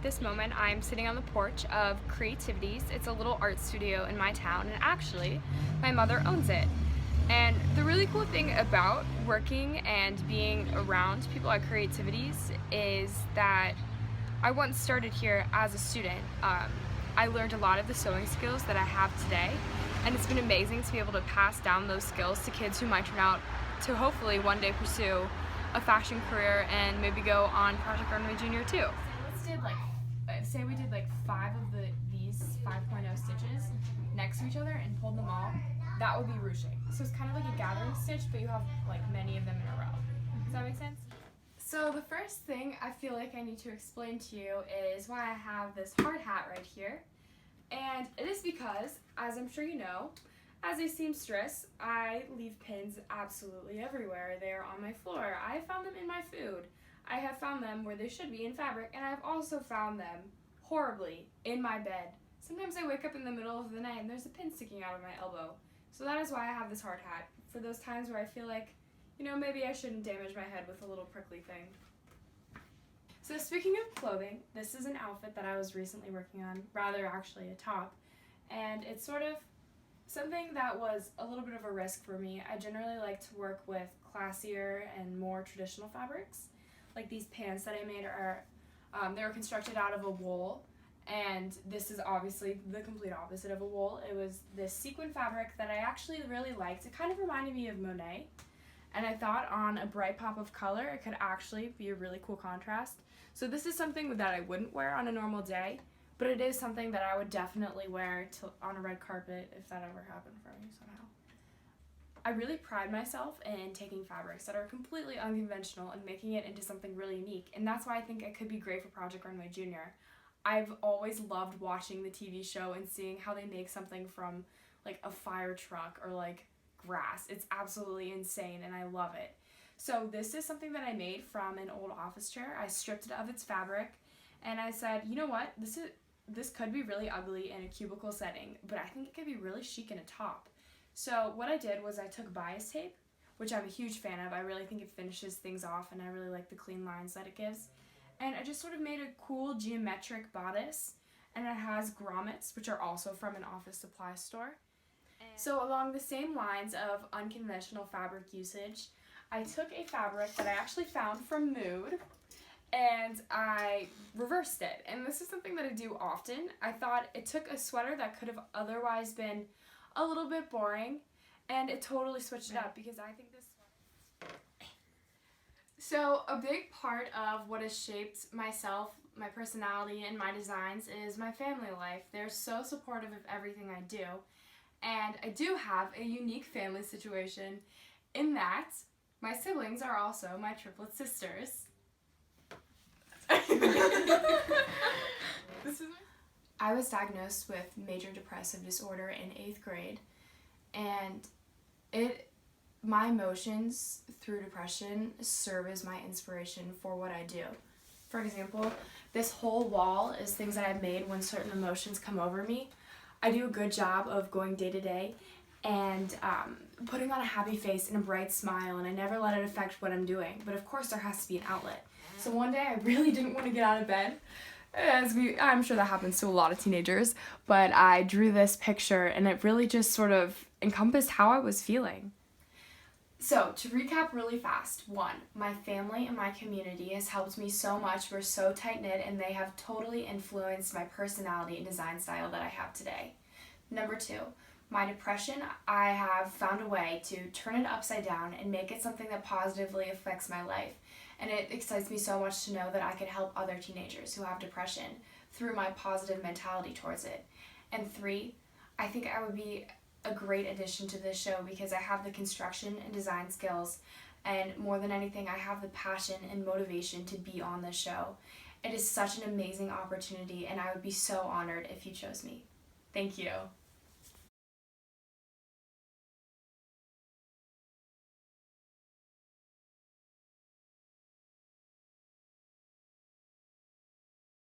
at this moment I'm sitting on the porch of Creativities. It's a little art studio in my town, and actually my mother owns it. And the really cool thing about working and being around people at Creativities is that I once started here as a student. I learned a lot of the sewing skills that I have today, and it's been amazing to be able to pass down those skills to kids who might turn out to hopefully one day pursue a fashion career and maybe go on Project Runway Junior too. Say we did like 5 of these 5.0 stitches next to each other and pulled them all. That would be ruching. So it's kind of like a gathering stitch, but you have like many of them in a row. Does that make sense? So the first thing I feel like I need to explain to you is why I have this hard hat right here. And it is because, as I'm sure you know, as a seamstress, I leave pins absolutely everywhere. They're on my floor. I have found them in my food. I have found them where they should be in fabric, and I've also found them horribly in my bed. Sometimes I wake up in the middle of the night and there's a pin sticking out of my elbow. So that is why I have this hard hat, for those times where I feel like, you know, maybe I shouldn't damage my head with a little prickly thing. So speaking of clothing, this is an outfit that I was recently working on, rather actually a top, and it's sort of something that was a little bit of a risk for me. I generally like to work with classier and more traditional fabrics. Like these pants that I made are, they were constructed out of a wool, and this is obviously the complete opposite of a wool. It was this sequin fabric that I actually really liked. It kind of reminded me of Monet, and I thought on a bright pop of color it could actually be a really cool contrast. So this is something that I wouldn't wear on a normal day, but it is something that I would definitely wear on a red carpet if that ever happened for me somehow. I really pride myself in taking fabrics that are completely unconventional and making it into something really unique, and that's why I think it could be great for Project Runway Junior. I've always loved watching the TV show and seeing how they make something from like a fire truck or like grass. It's absolutely insane and I love it. So this is something that I made from an old office chair. I stripped it of its fabric and I said, you know what, this could be really ugly in a cubicle setting, but I think it could be really chic in a top. So what I did was I took bias tape, which I'm a huge fan of. I really think it finishes things off and I really like the clean lines that it gives. And I just sort of made a cool geometric bodice, and it has grommets, which are also from an office supply store. So along the same lines of unconventional fabric usage, I took a fabric that I actually found from Mood, and I reversed it. And this is something that I do often. I thought it took a sweater that could have otherwise been a little bit boring, and it totally switched it up because I think this. So a big part of what has shaped myself, my personality, and my designs is my family life. They're so supportive of everything I do, and I do have a unique family situation in that my siblings are also my triplet sisters. I was diagnosed with major depressive disorder in 8th grade, and my emotions through depression serve as my inspiration for what I do. For example, this whole wall is things that I've made when certain emotions come over me. I do a good job of going day to day and putting on a happy face and a bright smile, and I never let it affect what I'm doing. But of course there has to be an outlet. So one day I really didn't want to get out of bed. I'm sure that happens to a lot of teenagers, but I drew this picture and it really just sort of encompassed how I was feeling. So, to recap really fast, 1, my family and my community has helped me so much. We're so tight-knit and they have totally influenced my personality and design style that I have today. Number 2, my depression, I have found a way to turn it upside down and make it something that positively affects my life. And it excites me so much to know that I can help other teenagers who have depression through my positive mentality towards it. And 3, I think I would be a great addition to this show because I have the construction and design skills, and more than anything I have the passion and motivation to be on this show. It is such an amazing opportunity and I would be so honored if you chose me. Thank you.